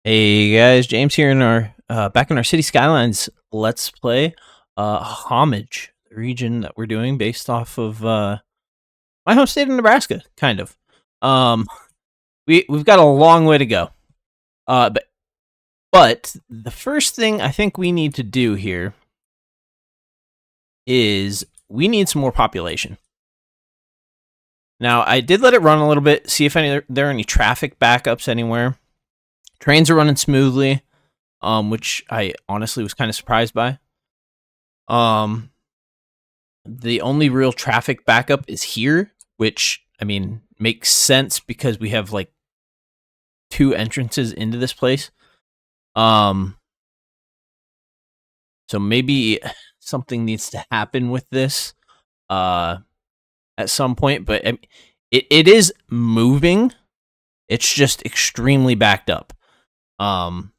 Hey guys, James here in our back in our City Skylines Let's Play. Homage, the region that we're doing based off of my home state of Nebraska, kind of. Um, we've got a long way to go. But the first thing I think we need to do here is we need some more population. Now, I did let it run a little bit, see if there are any traffic backups anywhere. Trains are running smoothly, which I honestly was kind of surprised by. The only real traffic backup is here, which I mean makes sense because we have like two entrances into this place. So maybe something needs to happen with this at some point, but it is moving. It's just extremely backed up. So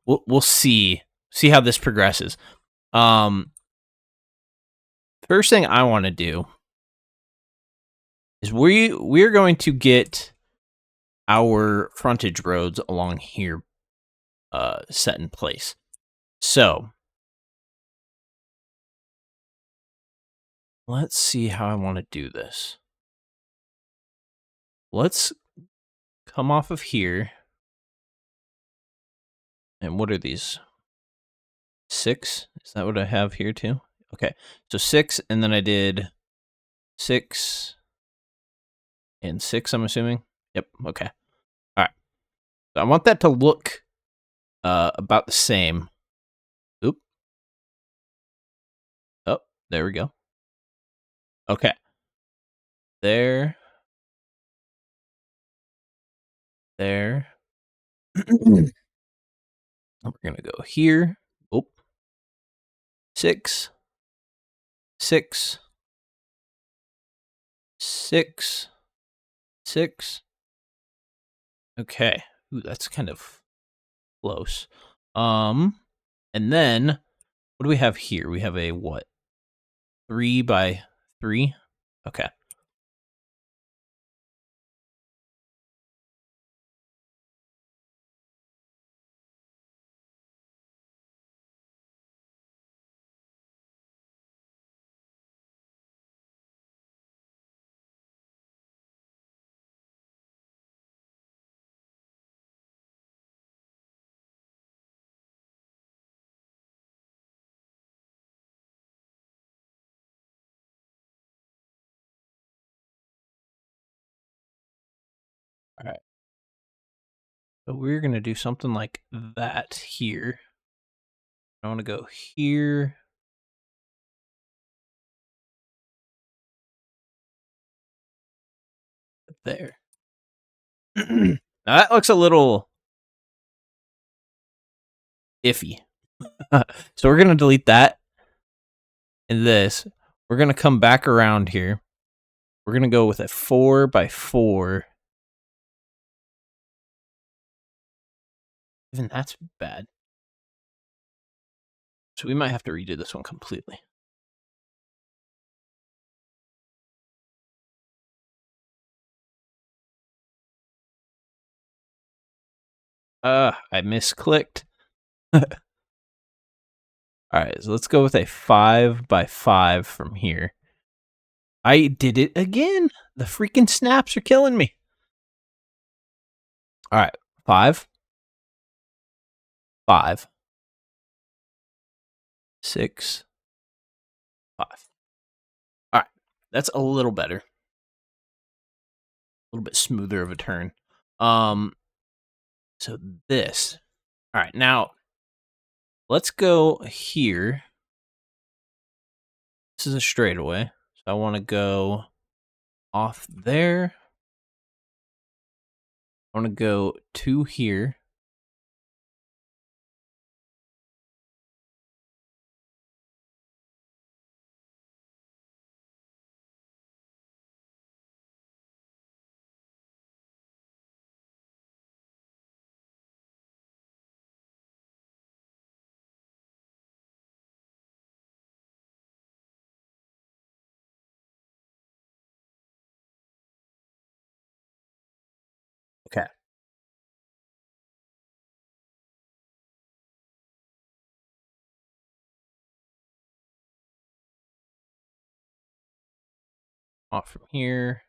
we'll see how this progresses. First thing I want to do is we're going to get our frontage roads along here set in place. So let's see how I want to do this. Let's come off of here. And what are these? 6? Is that what I have here too? Okay. So 6, and then I did 6 and 6, I'm assuming. Yep. Okay. All right. So I want that to look about the same. Oop. Oh, there we go. Okay. There. There. We're going to go here. Oh. 6. 6. 6. 6. Okay. Ooh, that's kind of close. And then what do we have here? We have a what? 3 by 3? Okay. All right. So we're going to do something like that here. I want to go here. There. Now that looks a little iffy. So we're going to delete that and this. We're going to come back around here. We're going to go with a 4 by 4. Even that's bad. So we might have to redo this one completely. I misclicked. All right, so let's go with a 5 by 5 from here. I did it again. The freaking snaps are killing me. All right, 5. 5. 6. 5. All right, that's a little better. A little bit smoother of a turn. So this. All right, now let's go here. This is a straightaway. So I want to go off there. I want to go to here. Okay. Off from here.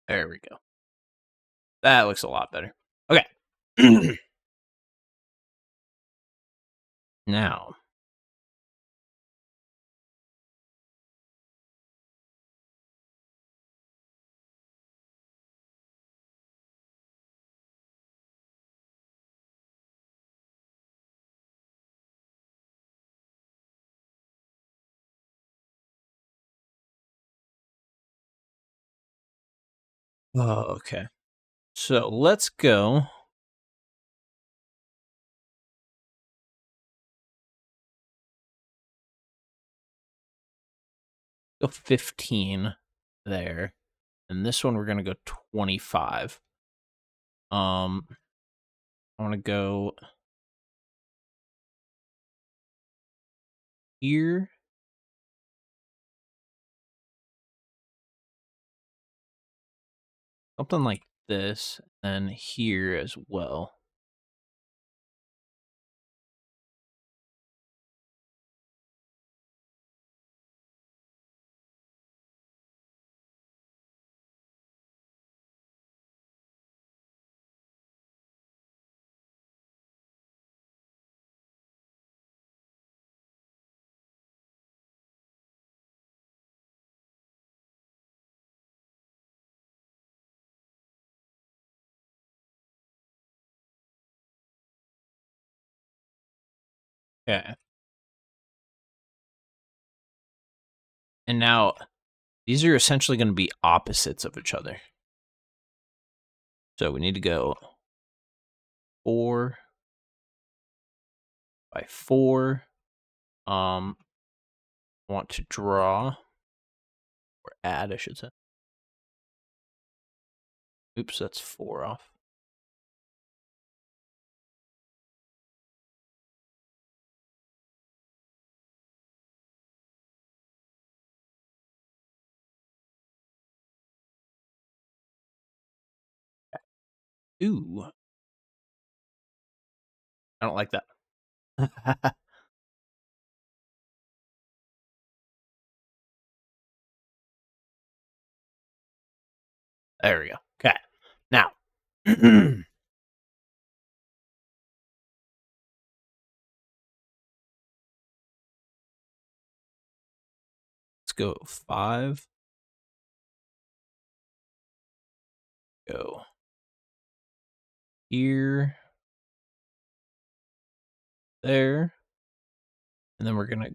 There we go. That looks a lot better. Okay. Now. Oh, okay. So let's go. Go 15 there. And this one we're gonna go 25. I wanna go here. Something like this, and here as well. Okay. And now these are essentially going to be opposites of each other. So we need to go 4 by 4. I want to draw or add, I should say. Oops, that's 4 off. Ooh. I don't like that. There we go. Okay. Now. Let's go 5. Go here. There. And then we're going to,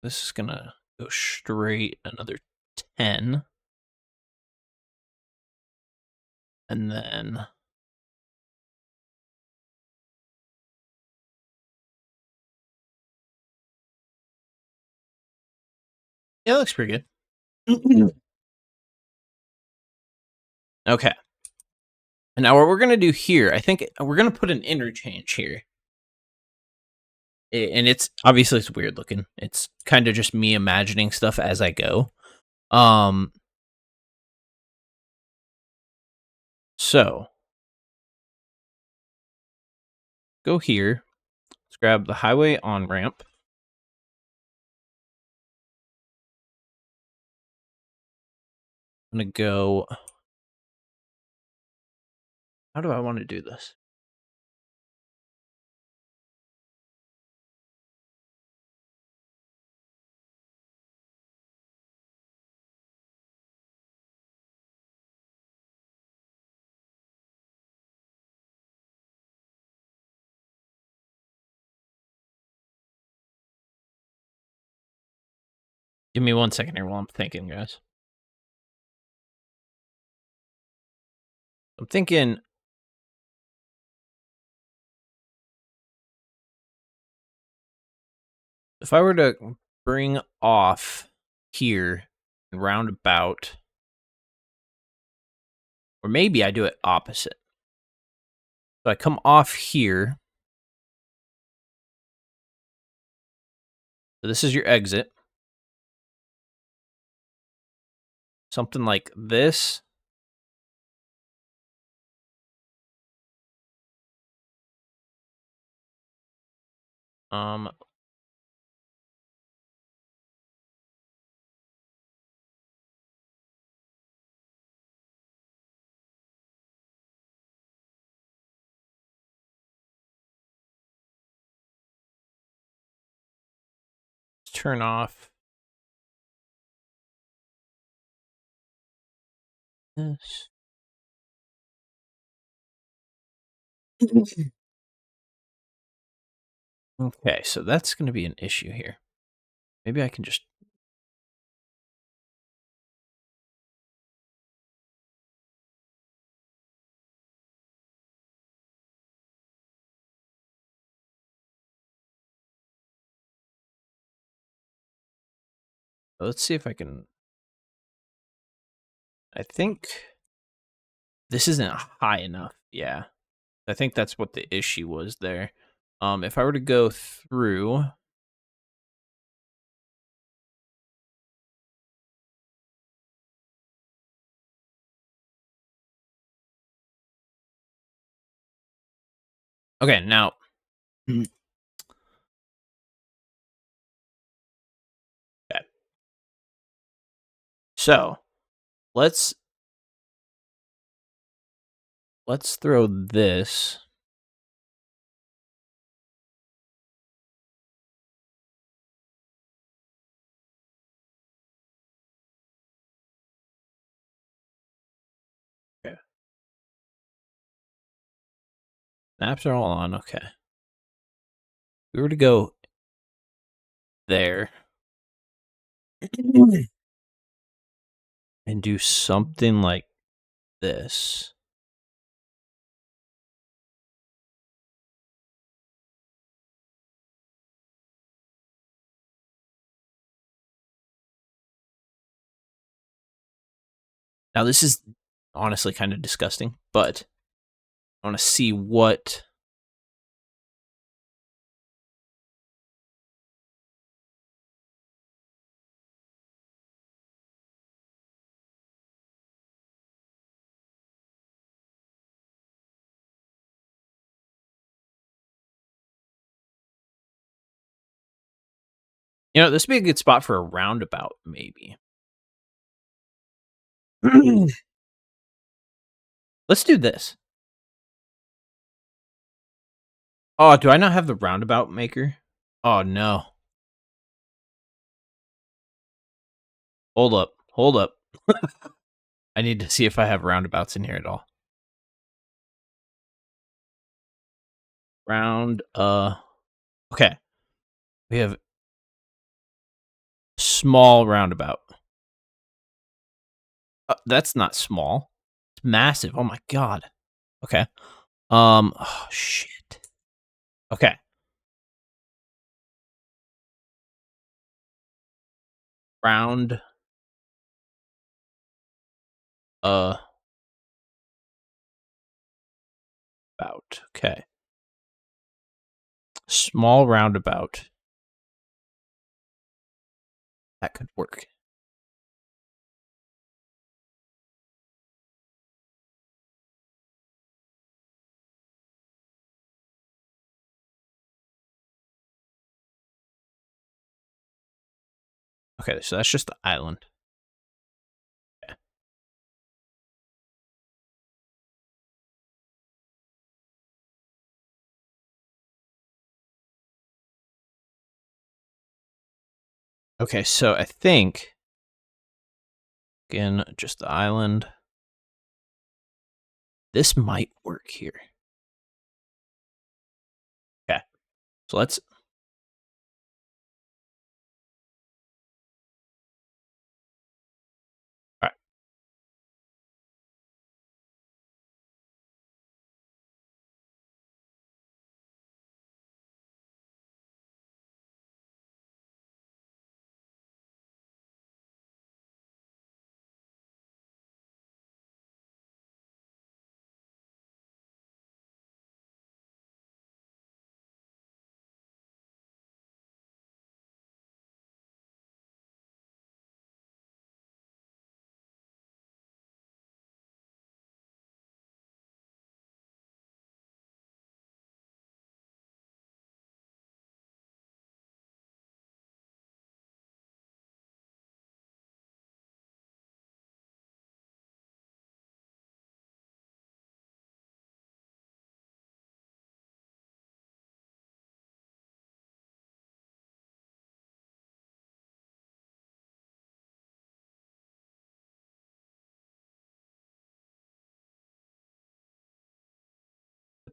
this is going to go straight another 10. And then yeah, that looks pretty good. Okay. And now what we're going to do here, I think we're going to put an interchange here. And it's obviously it's weird looking. It's kind of just me imagining stuff as I go. So go here. Let's grab the highway on ramp. I'm going to go. How do I want to do this? Give me 1 second here while I'm thinking, guys. I'm thinking. If I were to bring off here and roundabout, or maybe I do it opposite. So I come off here. So this is your exit. Something like this. Um, turn off this. Okay, so that's going to be an issue here. Maybe I can just. Let's see if I can. I think this isn't high enough. Yeah. I think that's what the issue was there. If I were to go through. Okay, now. Okay. So let's throw this. Okay. Maps are all on. Okay. We were to go there and do something like this. Now, this is honestly kind of disgusting, but I want to see what. This would be a good spot for a roundabout, maybe. Let's do this. Oh, do I not have the roundabout maker? Oh, no. Hold up. Hold up. I need to see if I have roundabouts in here at all. Okay. We have small roundabout. That's not small. It's massive. Oh my god. Okay. Oh shit. Okay. Round. About. Okay. Small roundabout. That could work. Okay, so that's just the island. Okay. Okay, so I think again, just the island. This might work here. Okay. So let's. All right.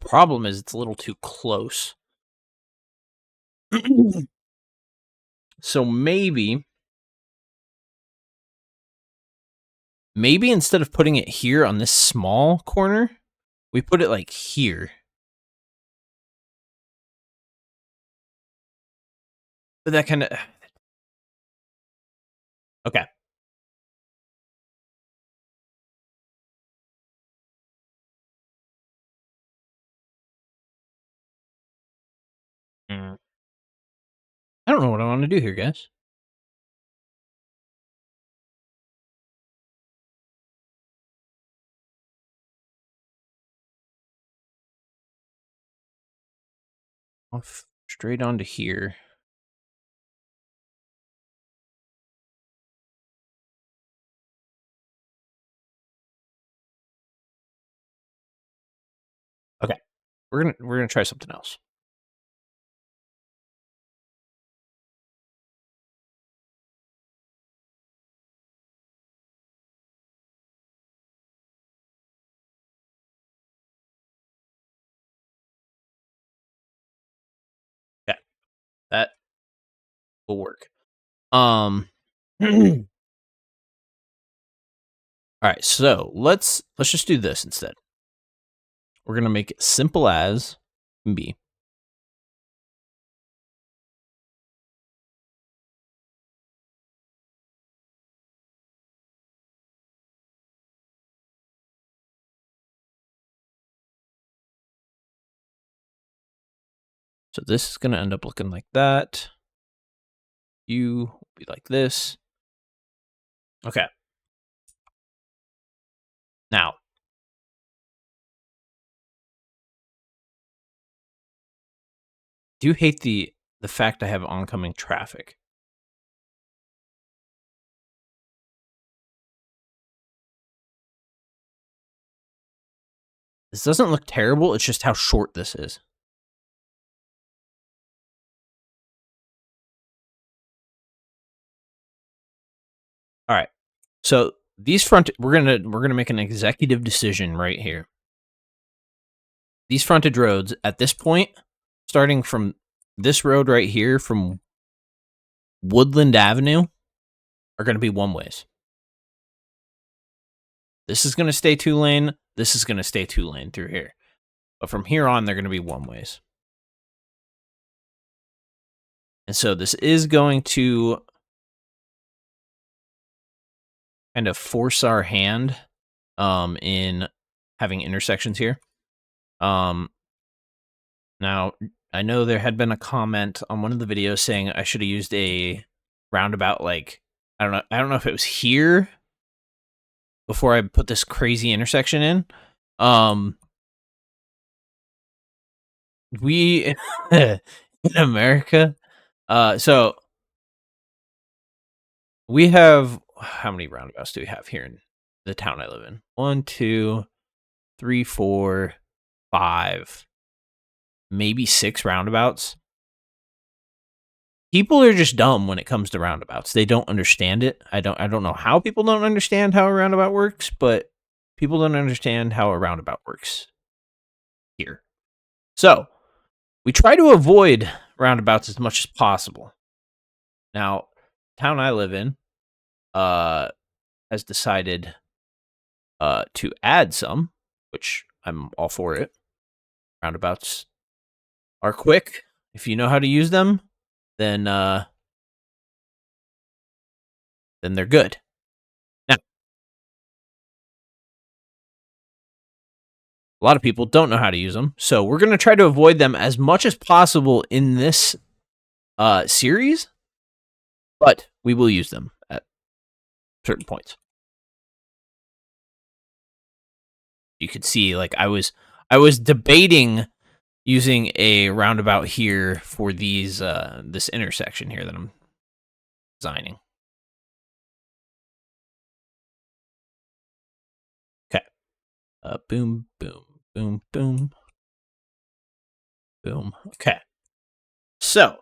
problem is it's a little too close. So maybe instead of putting it here on this small corner, we put it like here. But that kind of... Okay. I don't know what I want to do here, guys. Off straight onto here. Okay. We're gonna try something else. Okay. That will work. All right, so let's just do this instead. We're gonna make it simple as can be. So this is gonna end up looking like that. You will be like this. Okay. Now, do you hate the fact I have oncoming traffic? This doesn't look terrible, it's just how short this is. All right. So these we're gonna make an executive decision right here. These frontage roads at this point, starting from this road right here from Woodland Avenue, are going to be one ways. This is going to stay 2-lane. This is going to stay 2-lane through here. But from here on, they're going to be one ways. And so this is going to kind of force our hand in having intersections here. Now, I know there had been a comment on one of the videos saying I should have used a roundabout, like, I don't know if it was here before I put this crazy intersection in. We in America, so we have, how many roundabouts do we have here in the town I live in? 1, 2, 3, 4, 5, maybe 6 roundabouts. People are just dumb when it comes to roundabouts. They don't understand it. I don't know how people don't understand how a roundabout works, but people don't understand how a roundabout works here. So we try to avoid roundabouts as much as possible. Now, the town I live in has decided to add some, which I'm all for it. Roundabouts are quick. If you know how to use them, then they're good. Now, a lot of people don't know how to use them, so we're going to try to avoid them as much as possible in this series, but we will use them at certain points. You could see, like, I was debating using a roundabout here for these this intersection here that I'm designing. Okay. Boom, boom, boom, boom, boom. Okay. So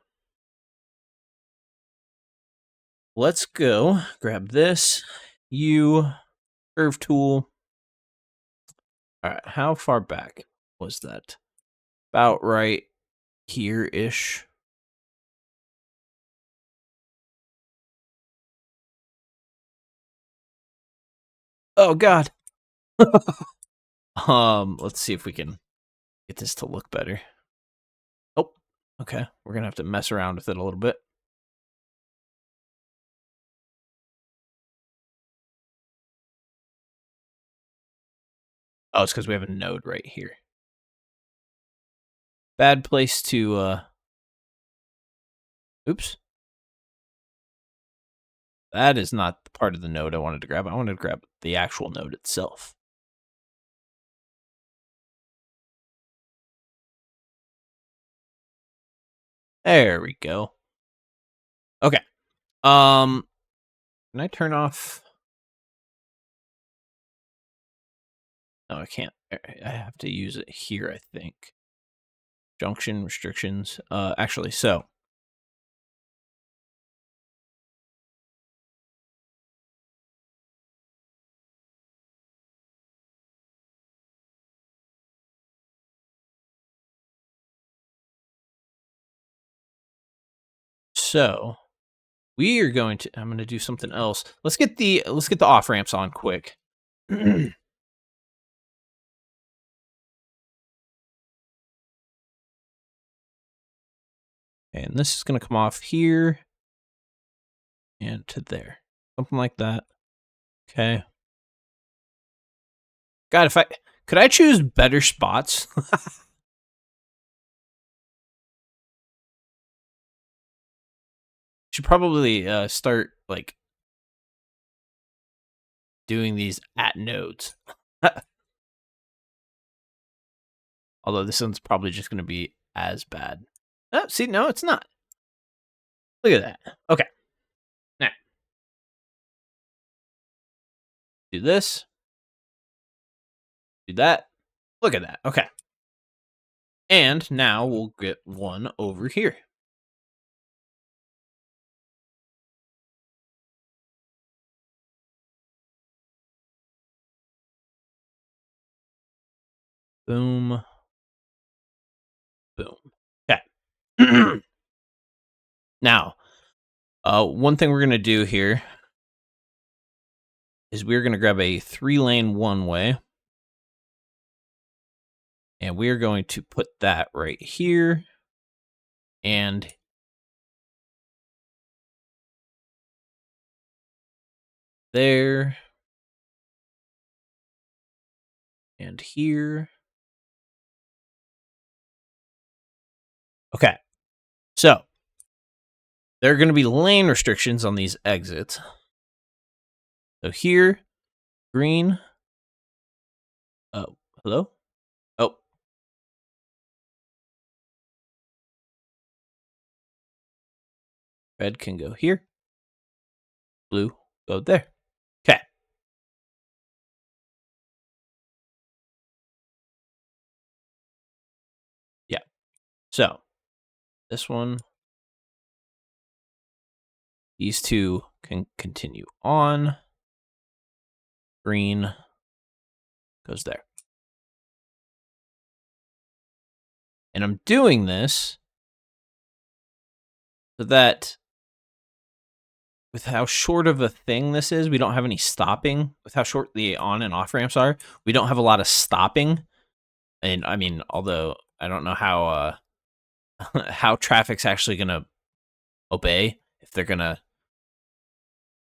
let's go grab this. Curve tool. All right. How far back was that? about right here-ish. Oh God. Let's see if we can get this to look better. Oh, okay. We're gonna have to mess around with it a little bit. Oh, it's because we have a node right here. Bad place to, oops. That is not the part of the node I wanted to grab. I wanted to grab the actual node itself. There we go. Okay. Can I turn off? No, I can't. I have to use it here, I think. Junction restrictions. Actually, so. So we are going to. I'm going to do something else. Let's get the off ramps on quick. And this is going to come off here and to there, something like that. Okay. God, if I could, I choose better spots. Should probably start like doing these at nodes. Although this one's probably just going to be as bad. Oh, see, no, it's not. Look at that. Okay. Now, do this. Do that. Look at that. Okay. And now we'll get one over here. Boom. Boom. Okay. Now, one thing we're going to do here is we're going to grab a 3-lane one-way. And we're going to put that right here. And there. And here. Okay. So, there are going to be lane restrictions on these exits. So here, green. Oh, hello? Oh. Red can go here. Blue, go there. Okay. Yeah. So, this one. These two can continue on. Green goes there. And I'm doing this so that with how short of a thing this is, we don't have any stopping. With how short the on and off ramps are, we don't have a lot of stopping. And I mean, although I don't know how how traffic's actually going to obey, if they're going to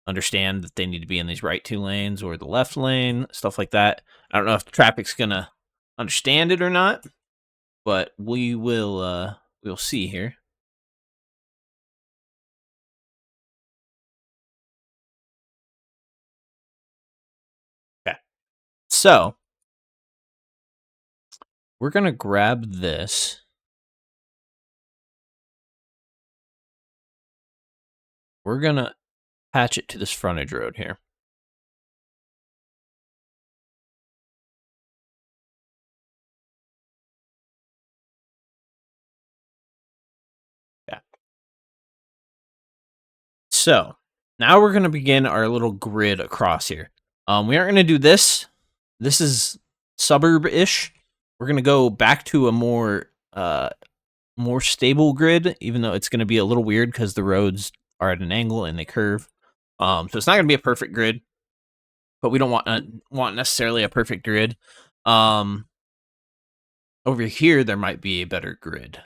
understand that they need to be in these right 2 lanes or the left lane, stuff like that. I don't know if traffic's going to understand it or not, but we will we'll see here. Okay. So, we're going to grab this. We're going to patch it to this frontage road here. Yeah. So, now we're going to begin our little grid across here. We aren't going to do this. This is suburb-ish. We're going to go back to a more more stable grid, even though it's going to be a little weird because the roads are at an angle and they curve. So it's not going to be a perfect grid, but we don't want necessarily a perfect grid. Over here, there might be a better grid.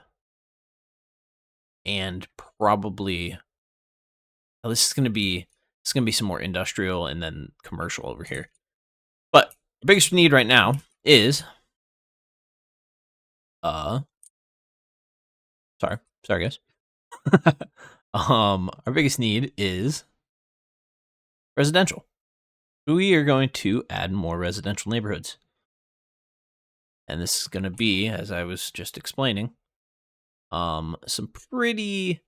And probably, this is going to be some more industrial and then commercial over here. But the biggest need right now is, sorry guys. Our biggest need is residential. We are going to add more residential neighborhoods. And this is going to be, as I was just explaining, some pretty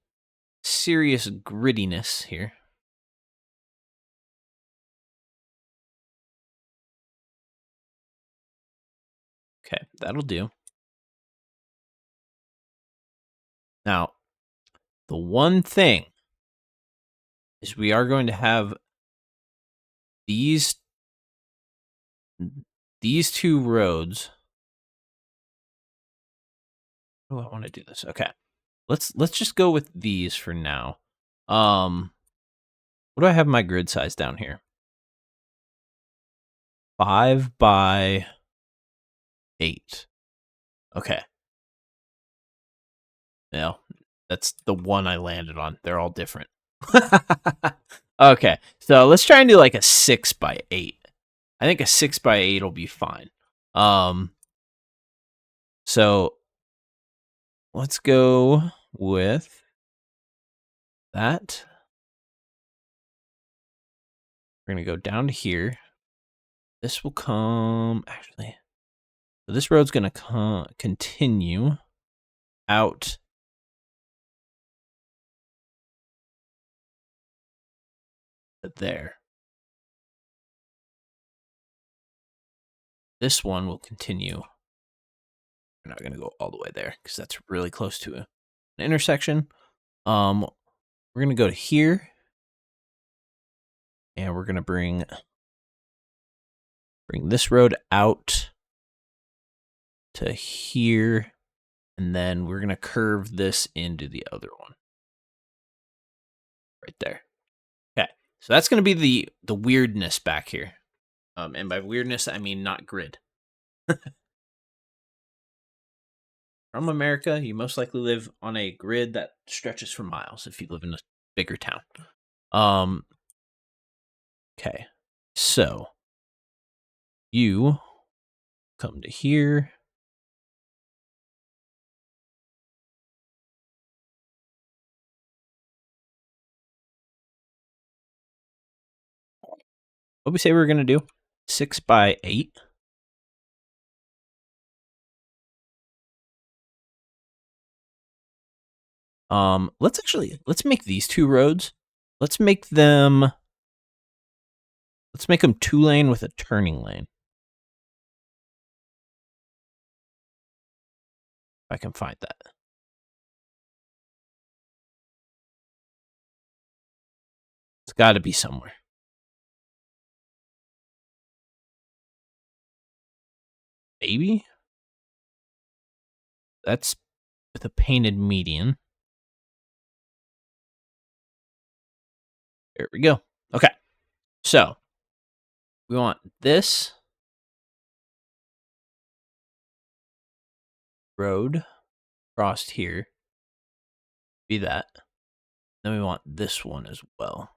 serious grittiness here. Okay, that'll do. Now, the one thing is we are going to have these two roads. Oh, I want to do this. Okay. Let's just go with these for now. What do I have my grid size down here? 5 by 8. Okay. No, that's the one I landed on. They're all different. Okay, so let's try and do like a 6 by 8. I think a 6 by 8 will be fine. So let's go with that. We're gonna go down to here. This will come, actually, so this road's gonna continue out there. This one will continue. We're not gonna go all the way there because that's really close to an intersection. We're gonna go to here, and we're gonna bring this road out to here, and then we're gonna curve this into the other one right there. Okay, so that's gonna be the weirdness back here, and by weirdness I mean not grid. From America, you most likely live on a grid that stretches for miles if you live in a bigger town. Okay, so you come to here. What we say we were gonna do? 6 by 8. Let's make these two roads. Let's make them 2-lane with a turning lane. If I can find that. It's got to be somewhere. Maybe? That's with a painted median. There we go. Okay. So, we want this road crossed here. Be that. Then we want this one as well.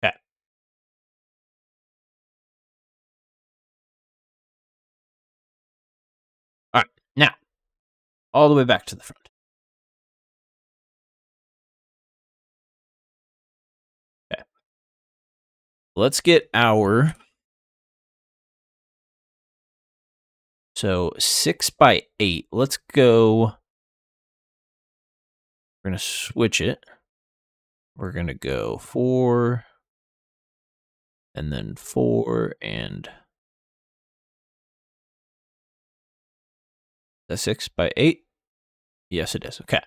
Okay. All right. Now, all the way back to the front. Okay. Let's get our... So 6 by 8. Let's go. We're going to switch it. We're going to go 4 and then 4 and the 6 by 8. Yes, it is. Okay.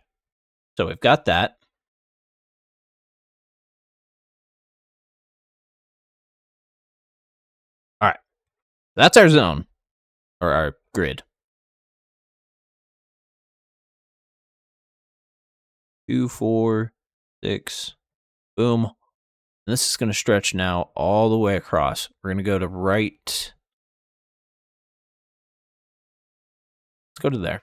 So we've got that. All right. That's our zone, or our grid. 2, 4, 6, boom. And this is going to stretch now all the way across. We're going to go to right. Let's go to there.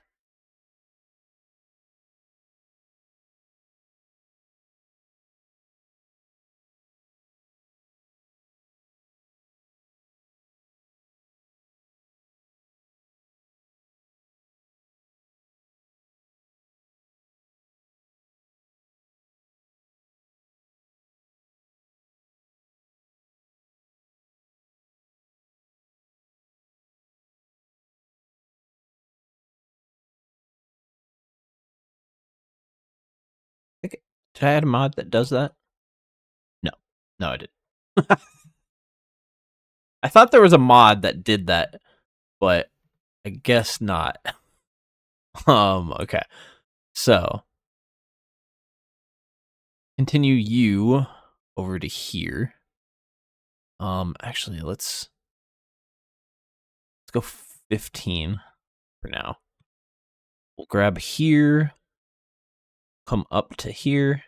Did I add a mod that does that? No. No, I didn't. I thought there was a mod that did that, but I guess not. Okay. So continue you over to here. Actually, let's go 15 for now. We'll grab here, come up to here.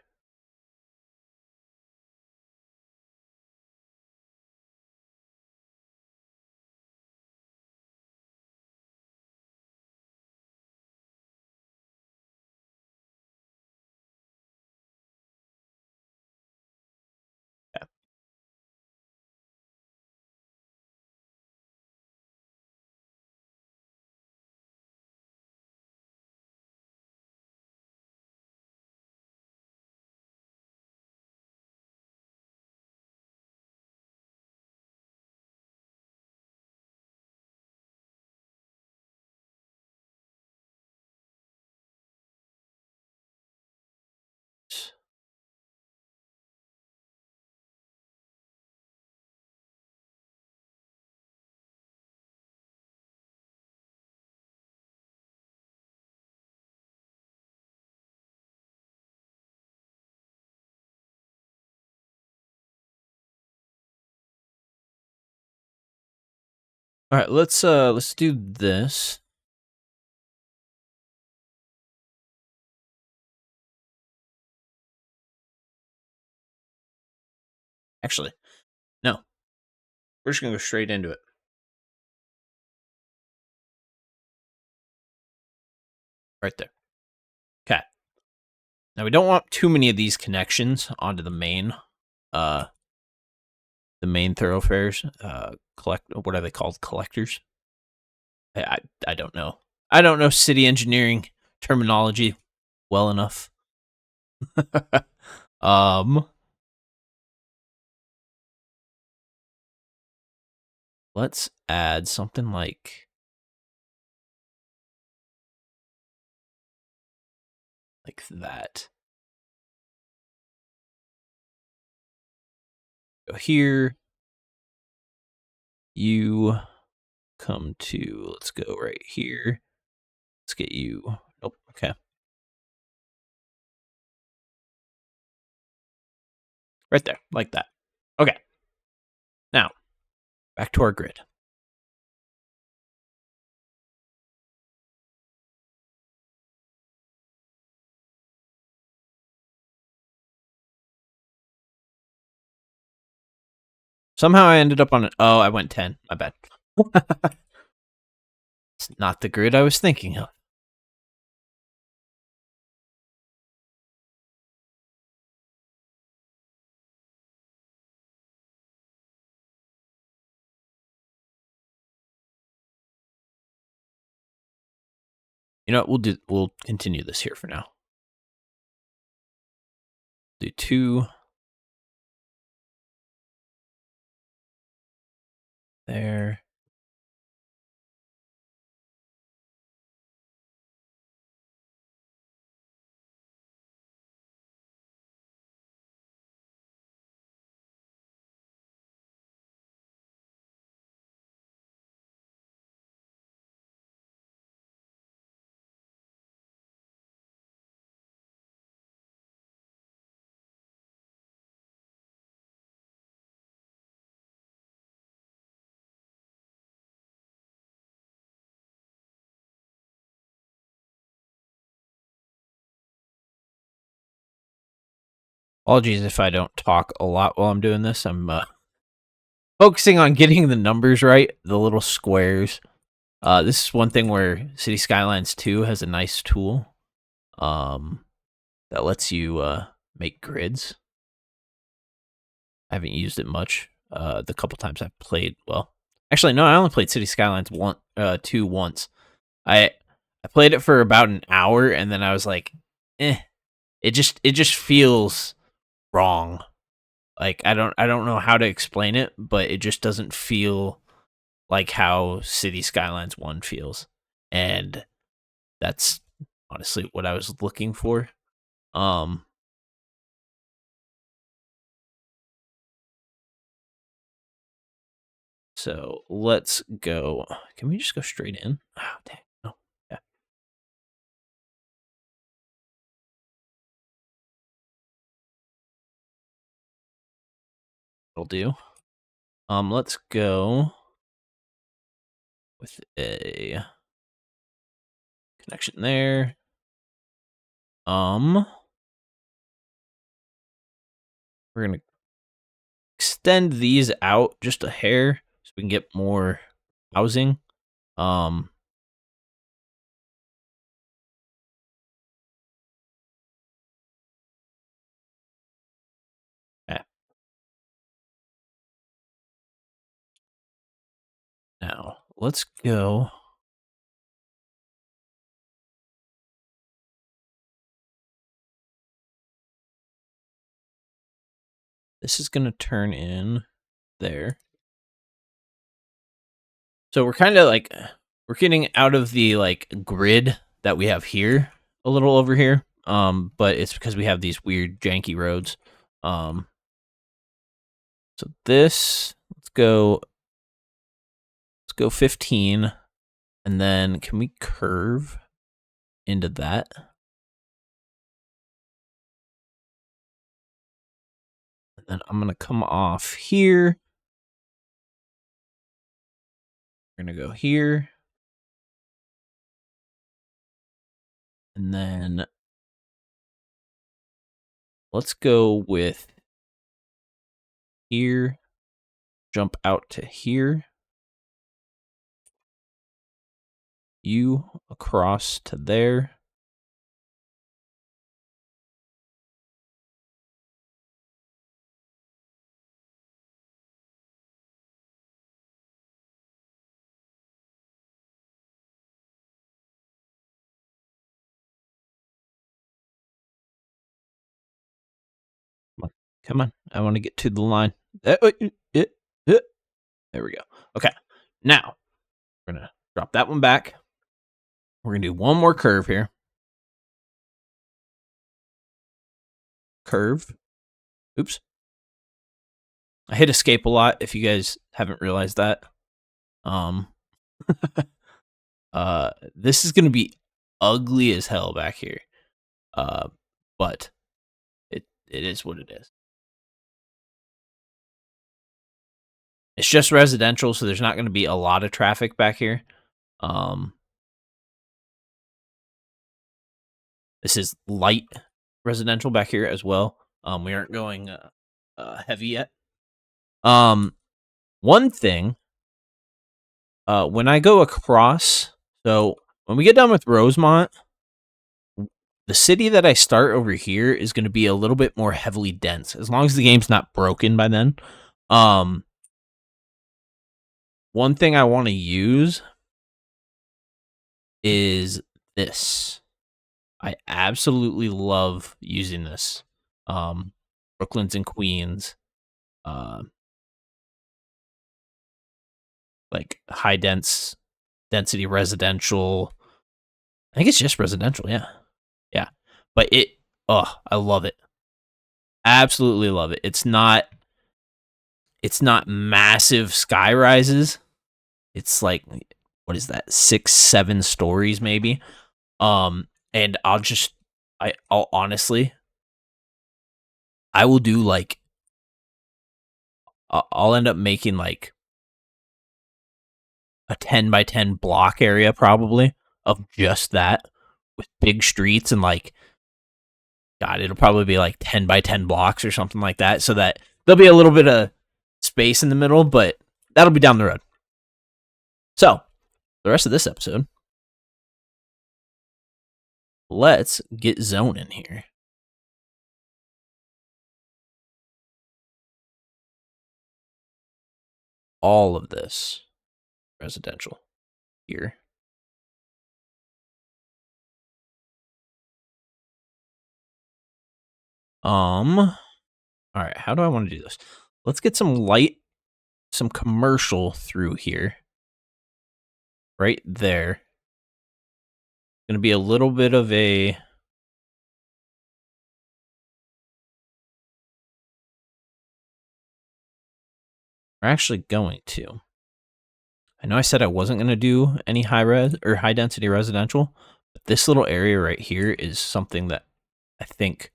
Yeah. All right, let's do this. Actually, no. We're just gonna go straight into it. Right there. Okay. Now we don't want too many of these connections onto the main thoroughfares. What are they called? Collectors? I don't know. I don't know city engineering terminology well enough. Let's add something like that. Go here. You come to, let's go right here. Let's get you. Nope. Okay. Right there, like that. Okay. Now, back to our grid. Somehow I ended up on it. Oh, I went 10. My bad. It's not the grid I was thinking of. You know what? We'll continue this here for now. Do 2 there. Apologies if I don't talk a lot while I'm doing this. I'm focusing on getting the numbers right, the little squares. This is one thing where City Skylines 2 has a nice tool that lets you make grids. I haven't used it much the couple times I've played. Well, actually, no, I only played City Skylines 2 once. I played it for about an hour, and then I was like, it just feels wrong. Like I don't know how to explain it, but it just doesn't feel like how City Skylines 1 feels. And that's honestly what I was looking for. So let's go. Can we just go straight in? Oh, dang. No. Yeah. It'll do. Let's go with a connection there. We're gonna extend these out just a hair so we can get more housing. Okay. Now let's go. This is gonna turn in there. So we're kind of like we're getting out of the like grid that we have here a little over here. But it's because we have these weird janky roads. So this let's go 15, and then can we curve into that? And then I'm gonna come off here. We're gonna go here. And then let's go with here, jump out to here, you across to there. Come on. I want to get to the line. There we go. Okay. Now, we're going to drop that one back. We're going to do one more curve here. Curve. Oops. I hit escape a lot if you guys haven't realized that. This is going to be ugly as hell back here. But it is what it is. It's just residential, so there's not going to be a lot of traffic back here. This is light residential back here as well. We aren't going heavy yet. One thing, when I go across, so when we get done with Rosemont, the city that I start over here is going to be a little bit more heavily dense, as long as the game's not broken by then. One thing I want to use is this. I absolutely love using this. Brooklyn's and Queens. Like high density residential. I think it's just residential, yeah. Yeah. But I love it. Absolutely love it. It's not massive sky rises. It's like, what is that? 6-7 stories maybe. And I'll honestly, I will do like, I'll end up making like a 10 by 10 block area probably of just that, with big streets and like God, it'll probably be like 10 by 10 blocks or something like that, so that there'll be a little bit of space in the middle, but that'll be down the road. So, the rest of this episode, let's get zoning here. All of this residential here. All right, how do I want to do this? Let's get some commercial through here. Right there. Going to be a little bit of a... We're actually going to. I know I said I wasn't going to do any high density residential, but this little area right here is something that I think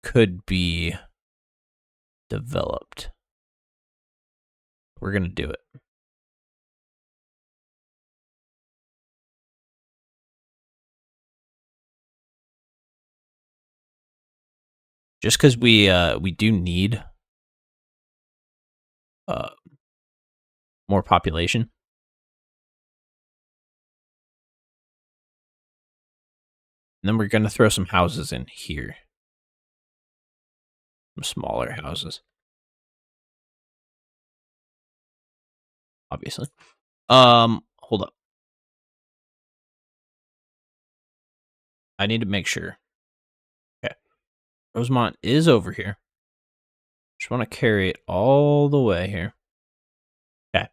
could be developed. We're going to do it. Just because we do need more population. And then we're going to throw some houses in here. Some smaller houses. Obviously. Hold up. I need to make sure. Okay. Rosemont is over here. Just want to carry it all the way here. Okay.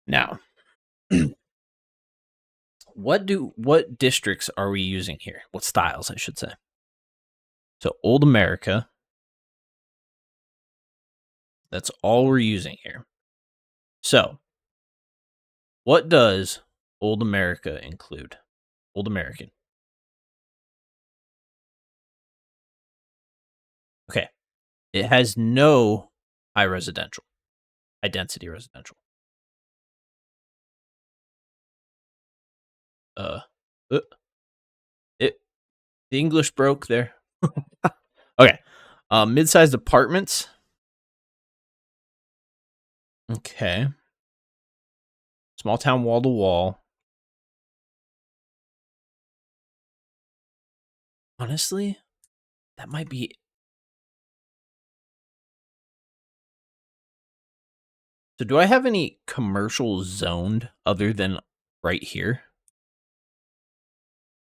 Now, what districts are we using here? What styles, I should say. So Old America. That's all we're using here. So, what does Old America include? Old American. Okay. It has no high density residential. The English broke there. Okay. Mid-sized apartments. Okay. Small town wall to wall. Honestly, that might be... So do I have any commercial zoned other than right here?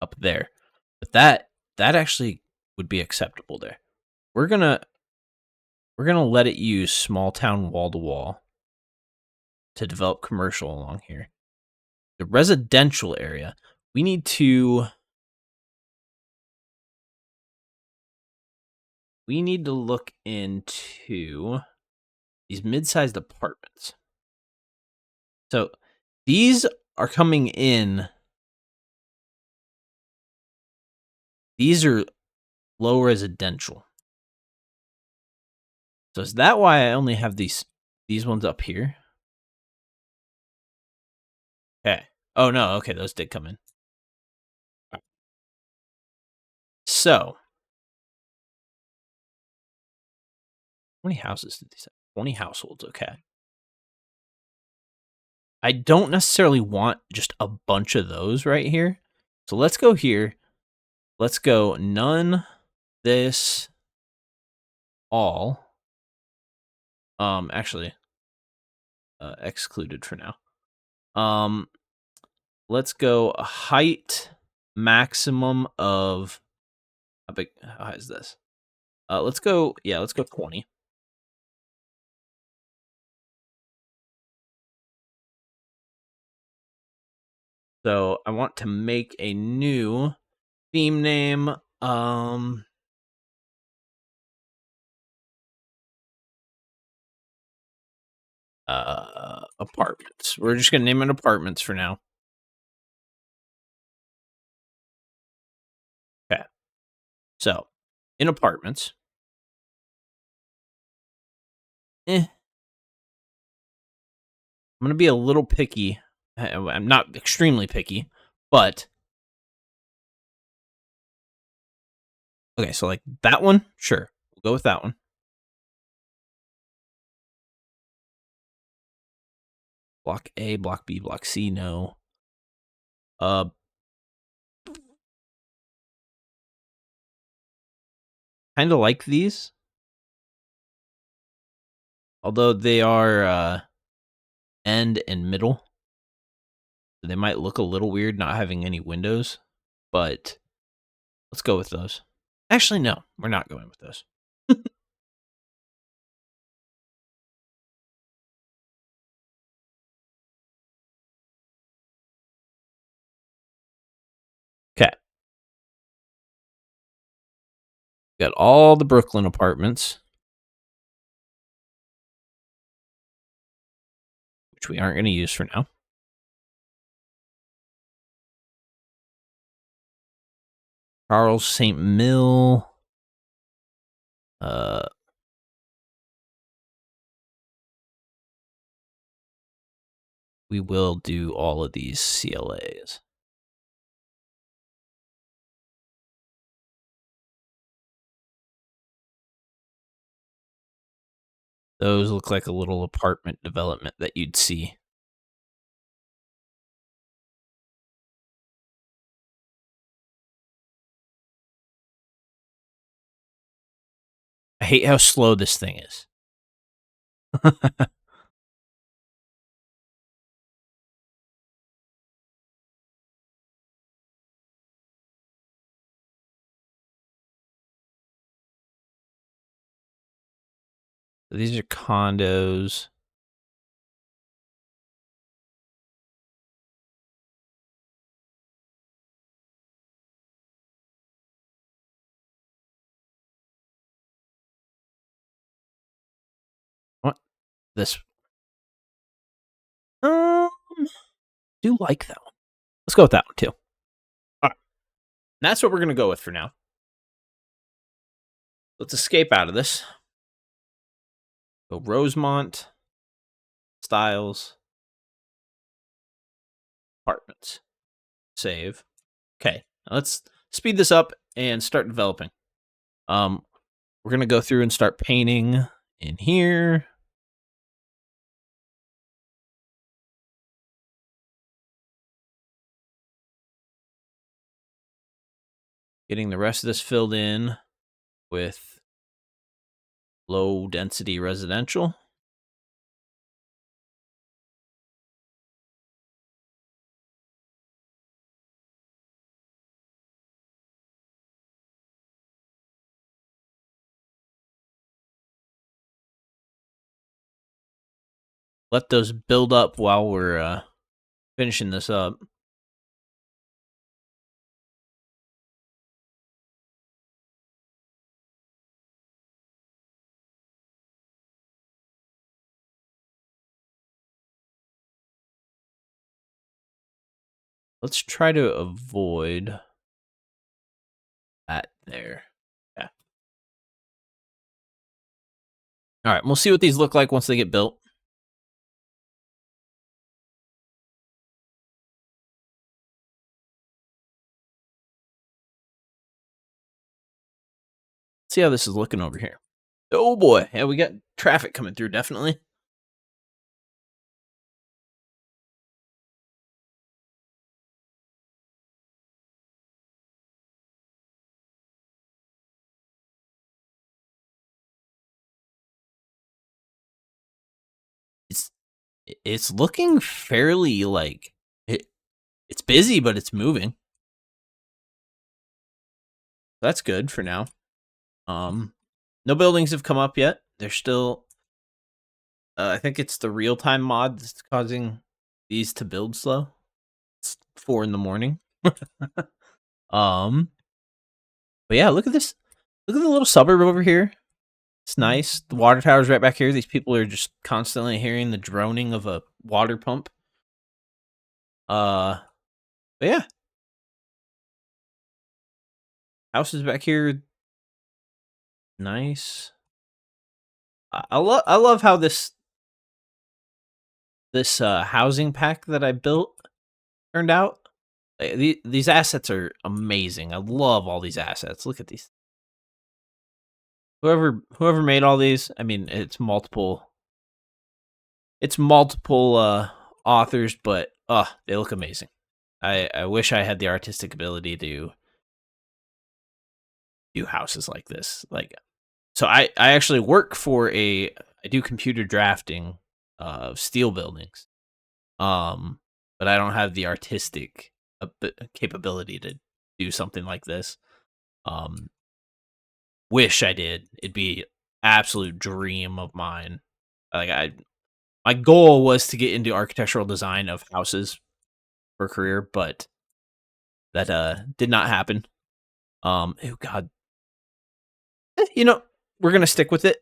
Up there. But that actually would be acceptable there. We're gonna let it use small town wall to wall to develop commercial along here. The residential area, we need to look into these mid-sized apartments. So these are coming in. These are low residential. So is that why I only have these ones up here? Okay. Oh no, okay, those did come in. So, how many houses did these have? 20 households, okay. I don't necessarily want just a bunch of those right here. So let's go here. Let's go none, this, all. Actually, excluded for now. Let's go a height maximum of... How high is this? Let's go 20. So I want to make a new theme name. Apartments. We're just gonna name it apartments for now. Okay. So in apartments. I'm gonna be a little picky. I'm not extremely picky, but Okay, so like that one, sure. We'll go with that one. Block A, block B, block C, no. Kind of like these. Although they are end and middle. They might look a little weird not having any windows, but let's go with those. Actually, no, we're not going with those. Okay. Got all the Brooklyn apartments, which we aren't going to use for now. Charles St. Mill. We will do all of these CLAs. Those look like a little apartment development that you'd see. I hate how slow this thing is. These are condos. What? This. Do like that one. Let's go with that one too. All right. That's what we're going to go with for now. Let's escape out of this. Go Rosemont, Styles, apartments. Save. Okay, now let's speed this up and start developing. We're gonna go through and start painting in here. Getting the rest of this filled in with low density residential. Let those build up while we're finishing this up. Let's try to avoid that there. Yeah. All right, we'll see what these look like once they get built. See how this is looking over here. Oh boy, yeah, we got traffic coming through, definitely. It's looking fairly like it's busy, but it's moving. That's good for now. No buildings have come up yet. They're still. I think it's the real-time mod that's causing these to build slow. It's 4 a.m. But yeah, look at this. Look at the little suburb over here. It's nice. The water tower's right back here. These people are just constantly hearing the droning of a water pump. But yeah. Houses back here. Nice. I love how this housing pack that I built turned out. These assets are amazing. I love all these assets. Look at these. whoever made all these, I mean, it's multiple authors, but they look amazing. I wish I had the artistic ability to do houses like this. Like, so I actually work for I do computer drafting of steel buildings. But I don't have the artistic capability to do something like this. Wish I did. It'd be absolute dream of mine. Like my goal was to get into architectural design of houses for a career, but that did not happen. Oh god. You know, we're gonna stick with it.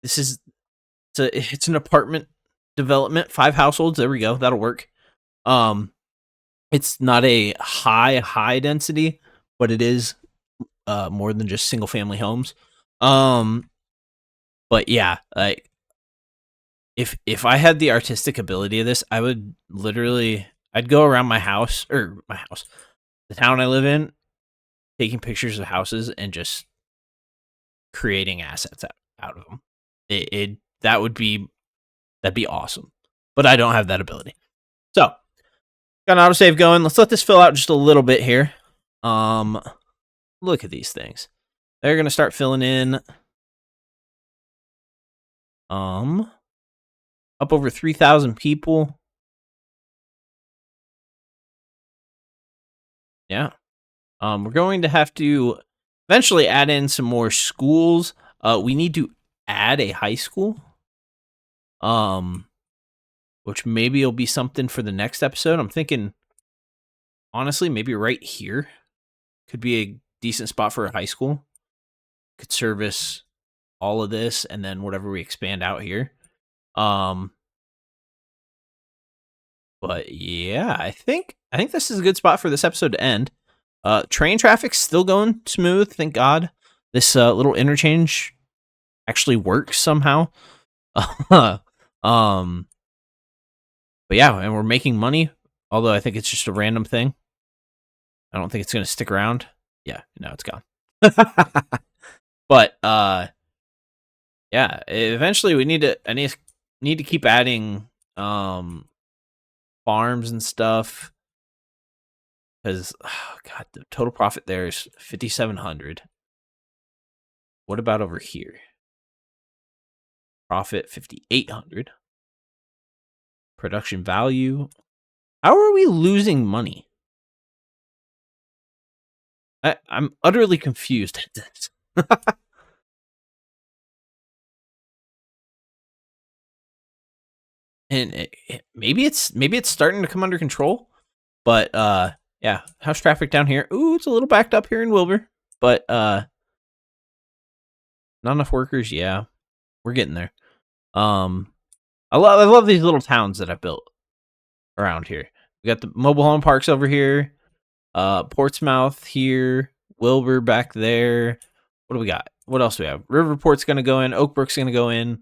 It's an apartment development, 5 households. There we go. That'll work. It's not a high density, but it is more than just single family homes. But yeah, like if I had the artistic ability of this, I would I'd go around the town I live in, taking pictures of houses and just creating assets out of them. That'd be awesome. But I don't have that ability. So, got an autosave going. Let's let this fill out just a little bit here. Look at these things. They're going to start filling in up over 3,000 people. Yeah. We're going to have to eventually add in some more schools. We need to add a high school. Which maybe will be something for the next episode. I'm thinking, honestly, maybe right here could be a decent spot for a high school. Could service all of this and then whatever we expand out here. But yeah, I think this is a good spot for this episode to end. Train traffic's still going smooth, thank God. This little interchange actually works somehow. But yeah, and we're making money, although I think it's just a random thing. I don't think it's going to stick around. Yeah, no, it's gone. But yeah, eventually I need to keep adding farms and stuff, because god, the total profit there is 5,700. What about over here? Profit 5,800. Production value. How are we losing money? I'm utterly confused at this. And maybe it's starting to come under control, but yeah, how's traffic down here? Ooh, it's a little backed up here in Wilbur, but not enough workers. Yeah, we're getting there. I love these little towns that I've built around here. We got the mobile home parks over here, Portsmouth here, Wilbur back there. What do we got? What else do we have? Riverport's gonna go in. Oakbrook's gonna go in.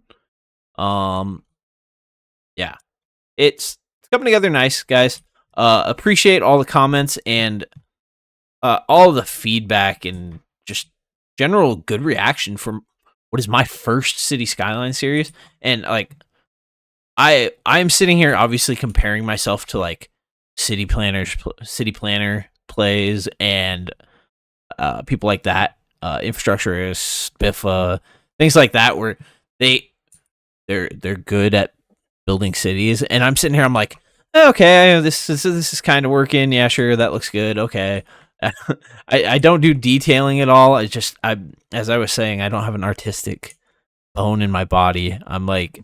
Yeah, it's coming together nice, guys. Appreciate all the comments and all the feedback and just general good reaction from what is my first City Skyline series. And like, I'm sitting here obviously comparing myself to like city planner plays and people like that, infrastructurists, BIFA, things like that, where they're good at building cities, and I'm sitting here, I'm like, okay, this is kind of working. Yeah, sure, that looks good. Okay. I don't do detailing at all. As I was saying, I don't have an artistic bone in my body. I'm like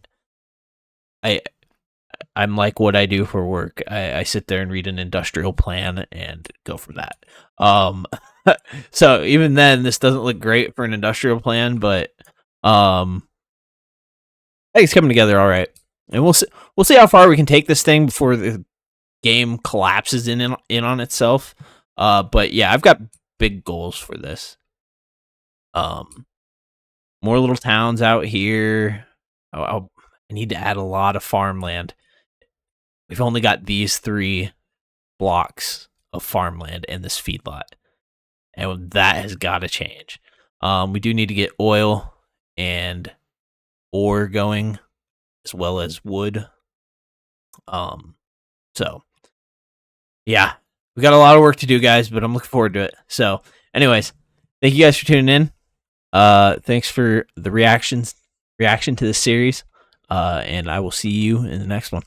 what I do for work. I sit there and read an industrial plan and go from that. So even then, this doesn't look great for an industrial plan, but I think it's coming together all right. And we'll see how far we can take this thing before the game collapses in on itself. But yeah, I've got big goals for this. More little towns out here. I need to add a lot of farmland. We've only got these 3 blocks of farmland and this feedlot, and that has got to change. We do need to get oil and ore going, as well as wood. So yeah, we got a lot of work to do, guys, but I'm looking forward to it. So, anyways, thank you guys for tuning in. Thanks for the reaction to this series. And I will see you in the next one.